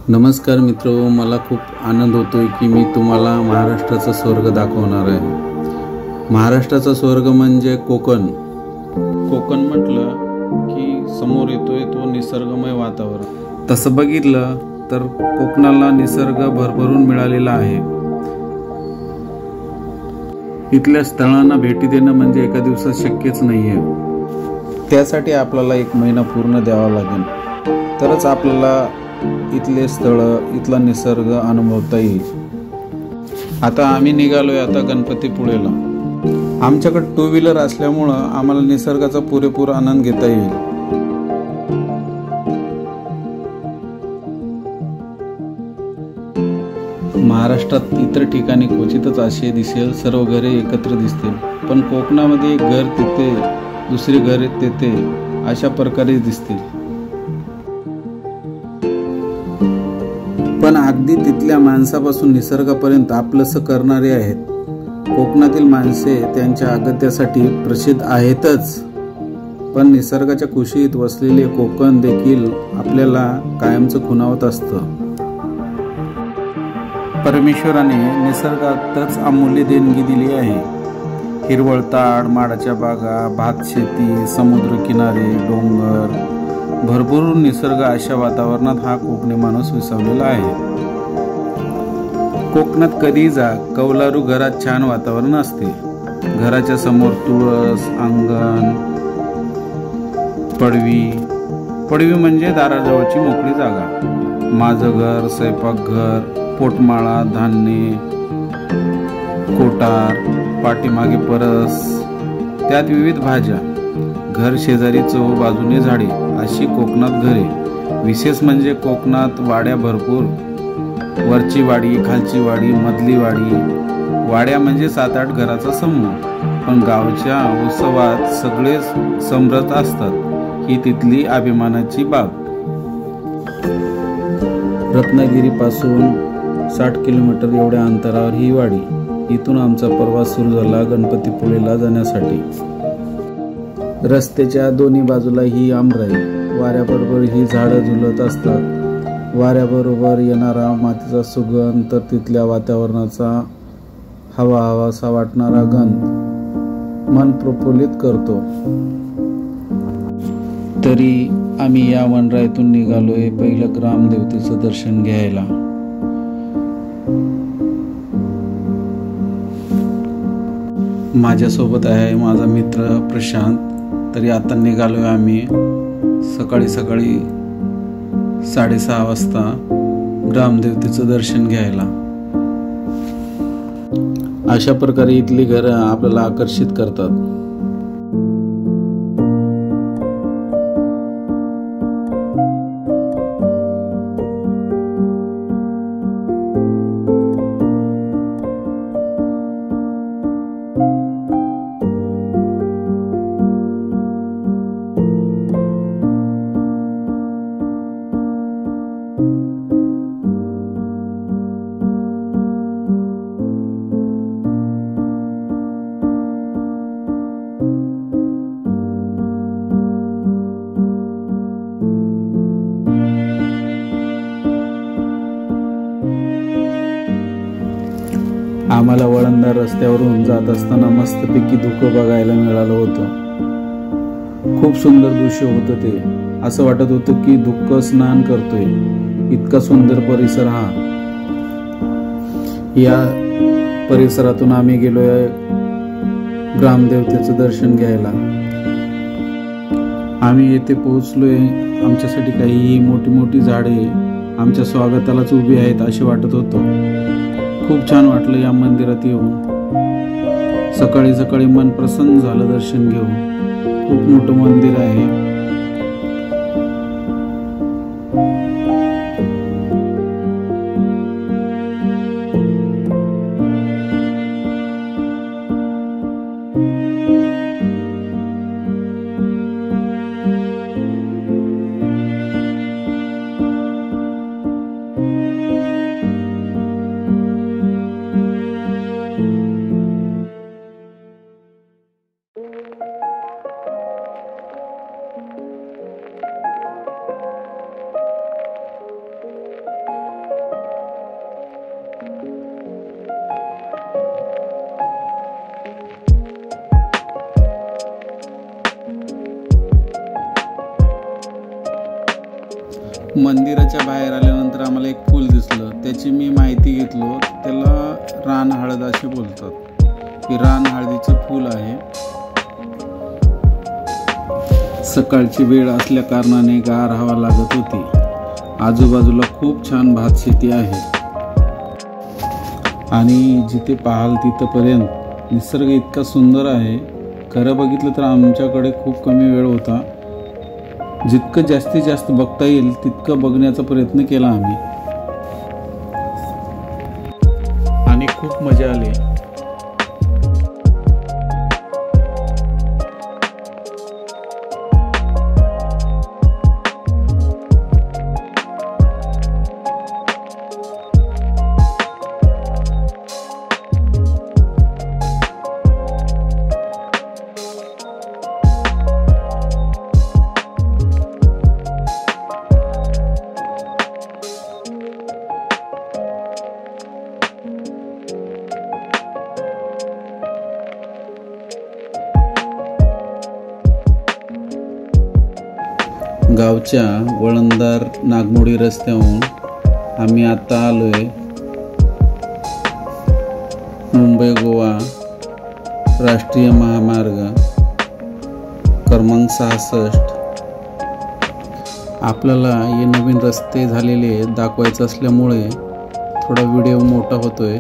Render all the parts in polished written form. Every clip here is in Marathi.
नमस्कार मित्र, मला खूप आनंद होतोय की मी तुम्हाला महाराष्ट्राचा स्वर्ग दाखवणार आहे। महाराष्ट्राचा स्वर्ग म्हणजे कोकण। कोकण म्हटलं की समोर येतोय तो निसर्गमय वातावरण। तसं बघितलं तर कोकणाला निसर्ग भरभरून मिळालेला आहे। इथल्या स्थळांना भेटी देणं म्हणजे एका दिवसात शक्यच नाहीये। त्यासाठी आपल्याला 1 महिना पूर्ण द्यावा लागेल, तरच आपल्याला इथले स्थळ, इथला निसर्ग अनुभवता येईल। आता आम्ही निघालोय आता गणपतीपुळेला। आमच्याकडे 2 व्हीलर असल्यामुळं आम्हाला निसर्गाचा पुरेपूर आनंद घेता येईल। महाराष्ट्रात इतर ठिकाणी क्वचितच असे दिसेल सर्व घरे एकत्र दिसतील, पण कोकणामध्ये एक घर तिथे, दुसरे घर तेथे अशा प्रकारे दिसतील। पण अगदी तिथल्या माणसापासून निसर्गापर्यंत आपलंसं करणारे आहेत। कोकणातील माणसे त्यांच्या अगत्यासाठी प्रसिद्ध आहेतच, पण निसर्गाच्या कुशीत वसलेले कोकण देखील आपल्याला कायमचं खुणावत असतं। परमेश्वराने निसर्गातच अमूल्य देणगी दिली आहे। हिरवळताड, माडाच्या बागा, भात शेती, समुद्र किनारे, डोंगर, भरपूर निसर्ग अशा वातावरणात हा कोकणी माणूस विसावलेला आहे। कोकणात कधी जा, कौलारू घरात छान वातावरण असते। घराच्या समोर तुळस, अंगण, पडवी म्हणजे दाराजवळची मोकळी जागा। माझं घर, स्वयंपाकघर, पोटमाळा, धान्य, कोटार, पाठीमागे परस, त्यात विविध भाज्या, घर शेजारी चौबाजूने बाजूने झाडे, अशी कोकणात घरे। विशेष म्हणजे कोकणात वाड्या भरपूर, वरची वाडी, खालची वाडी, मधली वाडी। वाड्या म्हणजे 7-8 घराचा समूह, पण गावच्या उत्सवात सगळे समरस असतात, ही तिथली अभिमानाची बाब। रत्नागिरीपासून 60 किलोमीटर एवढ्या अंतरावर ही वाडी। इथून आमचा प्रवास सुरू झाला गणपतीपुळेला जाण्यासाठी। रस्त्याच्या दोन्ही बाजूला ही आमराई, वाऱ्याबरोबर ही झाडं झुलत असतात। वाऱ्याबरोबर येणारा मातीचा सुगंध, तर तिथल्या वातावरणाचा हवासा वाटणारा गंध मन प्रफुल्लित करतो। तरी आम्ही या वनराईतून निघालोय पहिलं ग्रामदेवतेचं दर्शन घ्यायला। माझ्यासोबत आहे माझा मित्र प्रशांत। तरी आता निघालोय आम्ही सकाळी 6:30 वाजता ग्रामदेवतेचं दर्शन घ्यायला। अशा प्रकारे इथली घरं आपल्याला आकर्षित करतात। आम्हाला वळणदार रस्त्यावरून जात असताना मस्तपैकी धुकं बघायला मिळालं होतं। खूप सुंदर दृश्य होतं ते। असं वाटत होतं की धुकं स्नान करतोय, इतका सुंदर परिसर हा। या परिसरातून आम्ही गेलोय ग्रामदेवतेचं दर्शन घ्यायला। आम्ही येथे पोहोचलोय। आमच्यासाठी काही मोठी झाडे आमच्या स्वागतालाच उभी आहेत असे वाटत होतं। खूप छान वाटलं या मंदिरात येऊन। सकाळी मन प्रसन्न झालं दर्शन घेऊन। खूप मोठं मंदिर आहे। मंदिराच्या बाहेर आल्यानंतर आम्हाला एक फूल दिसलं, त्याची मी माहिती घेतलो. त्याला रान हळद असे बोलतात. हे रान हळदीचं फूल आहे. सकाळची वेळ असल्या कारणाने गार हवा लागत होती. आजूबाजूला खूप छान भात शेती आहे आणि जिथे पाहाल तिथपर्यंत निसर्ग इतका सुंदर आहे. खरं बघितलं तर आमच्याकडे खूप कमी वेळ होता. जितकं जास्तीत जास्त बघता येईल तितकं बघण्याचा प्रयत्न केला आम्ही आणि खूप मजा आली. गावच्या वळणदार नागमोडी रस्त्याहून आम्ही आता आलोय मुंबई गोवा राष्ट्रीय महामार्ग क्रमांक 66. आपल्याला हे नवीन रस्ते झालेले दाखवायचे असल्यामुळे थोडा व्हिडिओ मोठा होतोय.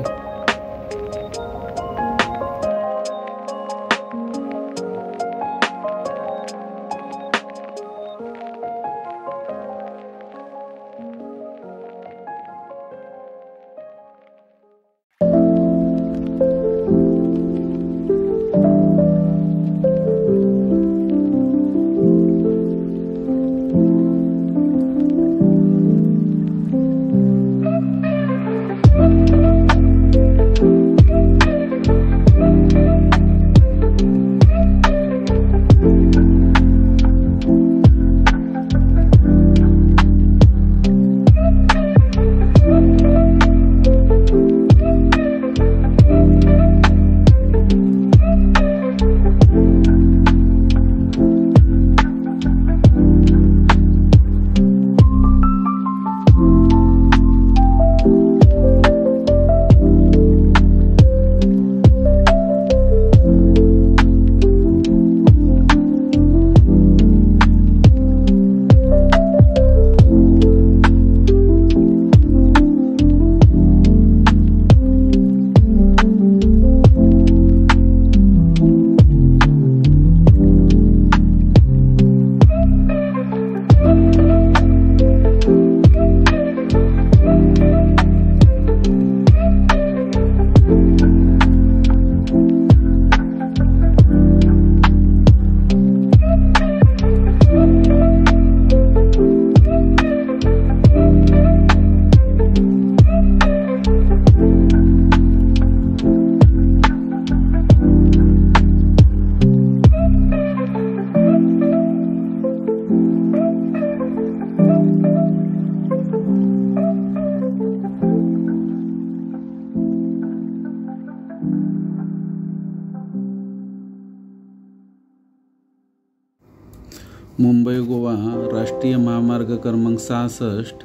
मुंबई गोवा राष्ट्रीय महामार्ग क्रमांक 66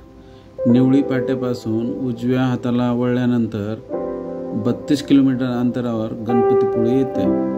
निवळी पाट्यापासून उजव्या हाताला वळल्यानंतर 32 किलोमीटर अंतरावर गणपतीपुळे येते.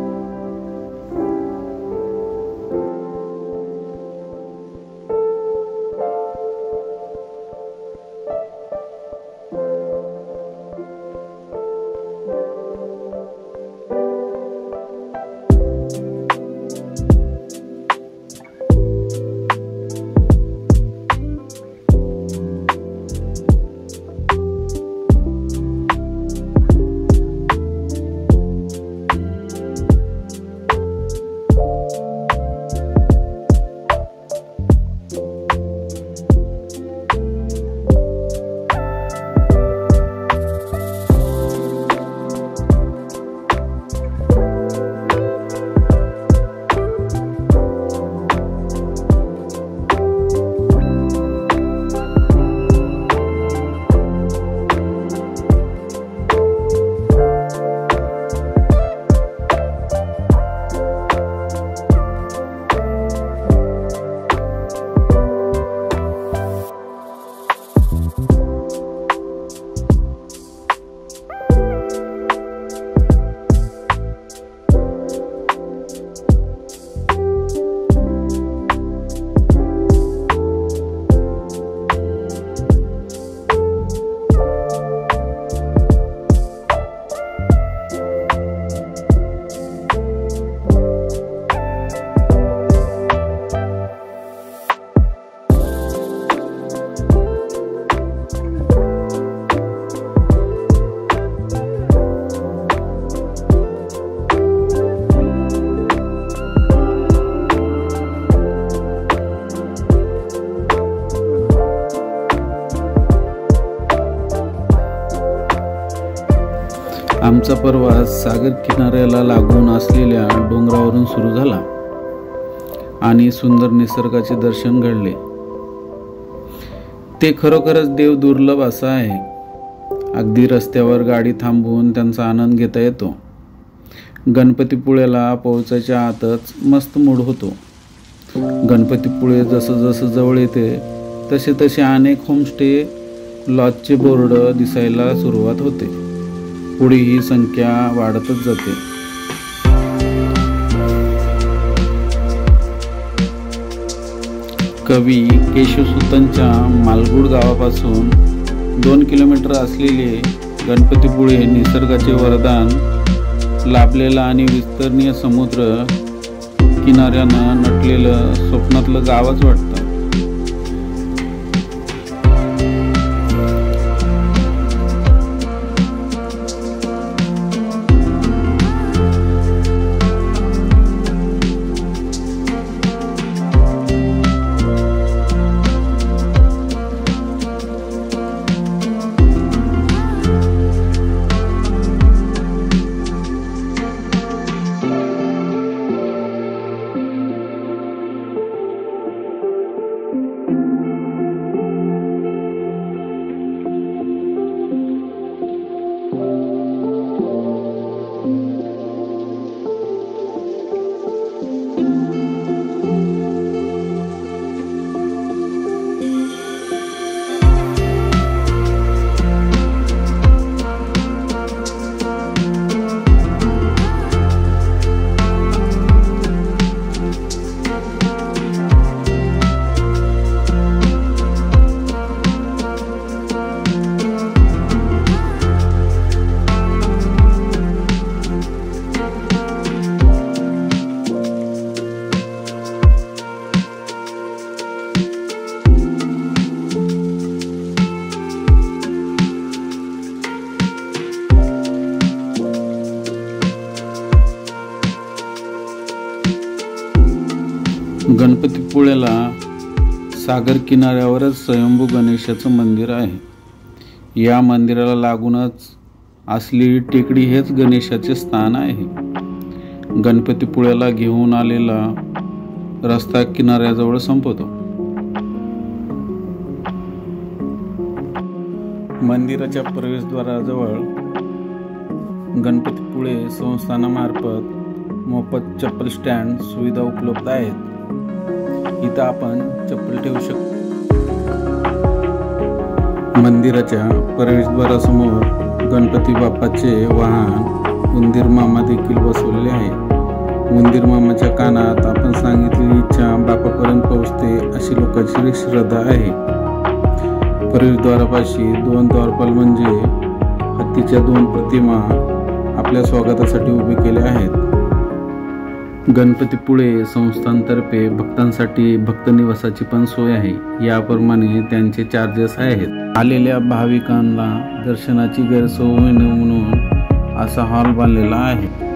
आमचा प्रवास सागर किनाऱ्याला लागून असलेल्या डोंगरावरून सुरू झाला आणि सुंदर निसर्गाचे दर्शन घडले. ते खरोखरच देव दुर्लभ असं आहे. अगदी रस्त्यावर गाडी थांबवून त्यांचा आनंद घेता येतो. गणपतीपुळ्याला पोहोचायच्या आतच मस्त मूड होतो. गणपतीपुळे जसं जसं जवळ येते तसे तसे अनेक होमस्टे लॉजचे बोर्ड दिसायला सुरुवात होते. पुढे ही संख्या वाढतच जाते. कवी केशवसुतांच्या मालगुड गावापासून 2 किलोमीटर असलेले गणपतीपुळे निसर्गाचे वरदान लाभलेलं आणि विस्तीर्ण समुद्र किनाऱ्यानं नटलेलं स्वप्नातलं गावच वाटतं. गणपतीपुळ्याला सागर किनाऱ्यावरच स्वयंभू गणेशाचं मंदिर आहे. या मंदिराला लागूनच असलेली टेकडी हेच गणेशाचे स्थान आहे. गणपतीपुळ्याला घेऊन आलेला रस्ता किनाऱ्याजवळ संपतो. मंदिराच्या प्रवेशद्वाराजवळ गणपतीपुळे संस्थानामार्फत मोफत चप्पल स्टँड सुविधा उपलब्ध आहेत. इथं आपण चप्पल ठेवू शकतो. मंदिराच्या प्रवेशद्वारासमोर गणपती बाप्पाचे वाहन उंदीर मामा देखील बसवलेले आहे. उंदीर मामाच्या कानात आपण सांगितलेली इच्छा बाप्पापर्यंत पोहोचते अशी लोकांची श्रद्धा आहे. प्रवेशद्वारापाशी 2 द्वारपाल म्हणजे हत्तीच्या 2 प्रतिमा आपल्या स्वागतासाठी उभे केल्या आहेत. गणपतीपुळे संस्थांतर्फे भक्तांसाठी भक्त निवासाची पण सोय आहे. याप्रमाणे त्यांचे चार्जेस आहेत. आलेल्या भाविकांना दर्शनाची गैरसोय होऊ नये म्हणून असा हॉल बांधलेला आहे.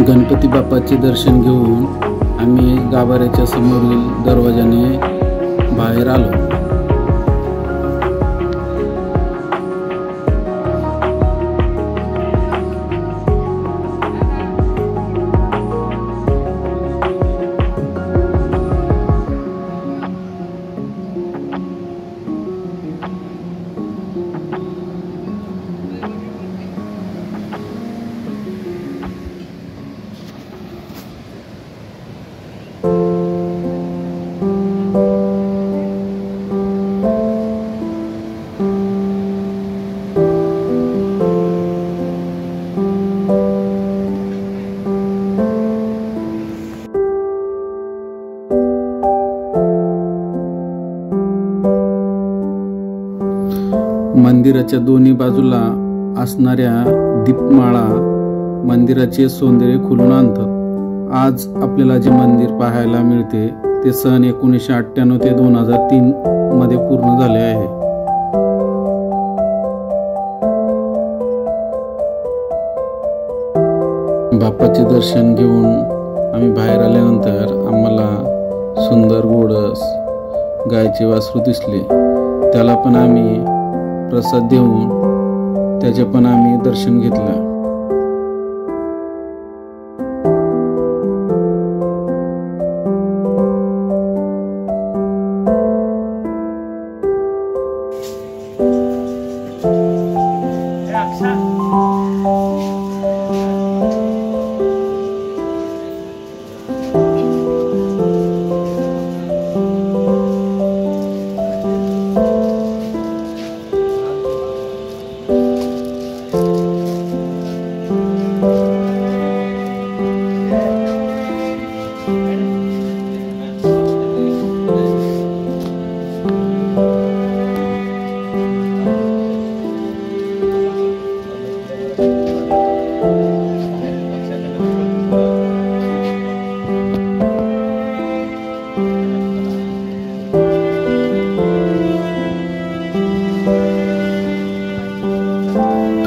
गणपती बाप्पाचे दर्शन घेऊन आम्ही गाभाऱ्याच्या समोरील दरवाजाने बाहेर आलो. मंदिराच्या दोन्ही बाजूला असणाऱ्या दीपमाळा मंदिराचे सौंदर्य खुलून आणतात. आज आपल्याला जे मंदिर पाहायला मिळते ते सन 1998 ते 2003 मध्ये पूर्ण झाले आहे. दर्शन घेऊन आम्ही बाहेर आल्यानंतर आम्हाला सुंदर गोडस गायचे वासरू दिसले. त्याला पण आम्ही प्रसाद देऊन त्याचे पण आम्ही दर्शन घेतलं.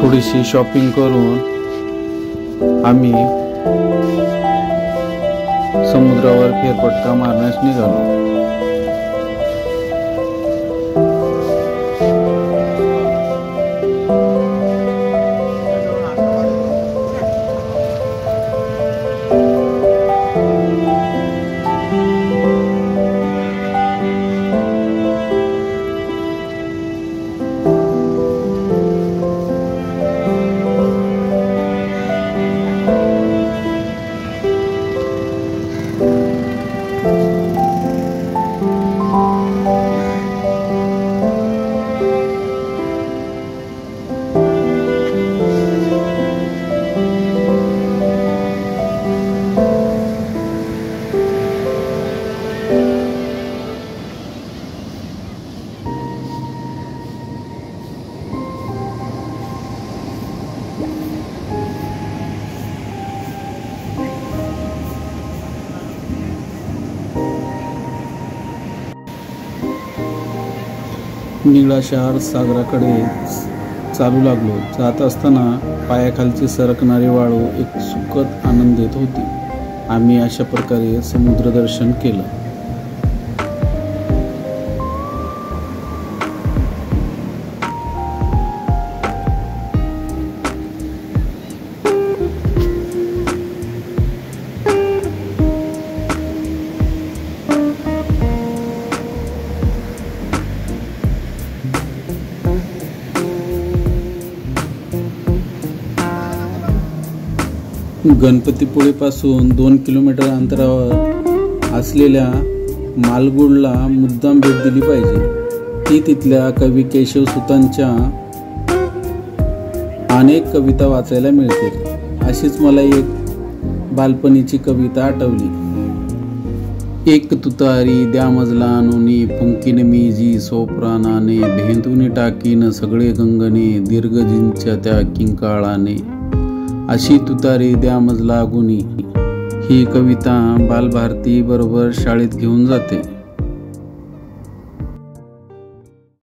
थोडीशी शॉपिंग करून आम्ही समुद्रावर फेरफटका मारण्यास निघालो. निळाशार सागराकडे चालू लागलो. जात असताना पायाखालची सरकणारी वाळू एक सुखद आनंद देत होती. आम्ही अशा प्रकारे समुद्रदर्शन केलं. गणपतीपुळेपासून 2 किलोमीटर अंतरावर असलेल्या मालगुडला मुद्दाम भेट दिली पाहिजे. ती तिथल्या कवी केशवसुतांच्या अनेक कविता वाचायला मिळतील. अशीच मला एक बालपणीची कविता आठवली. एक तुतारी द्या मजला आणूनी, फुंकीन मी जी सोप्राणाने, भेंदुनी टाकीन सगळे गंगणे, दीर्घजींच्या त्या किंकाळाने, अशी तुतारी द्या मजला गुणी. ही कविता बालभारती बरोबर शाळेत घेऊन जाते.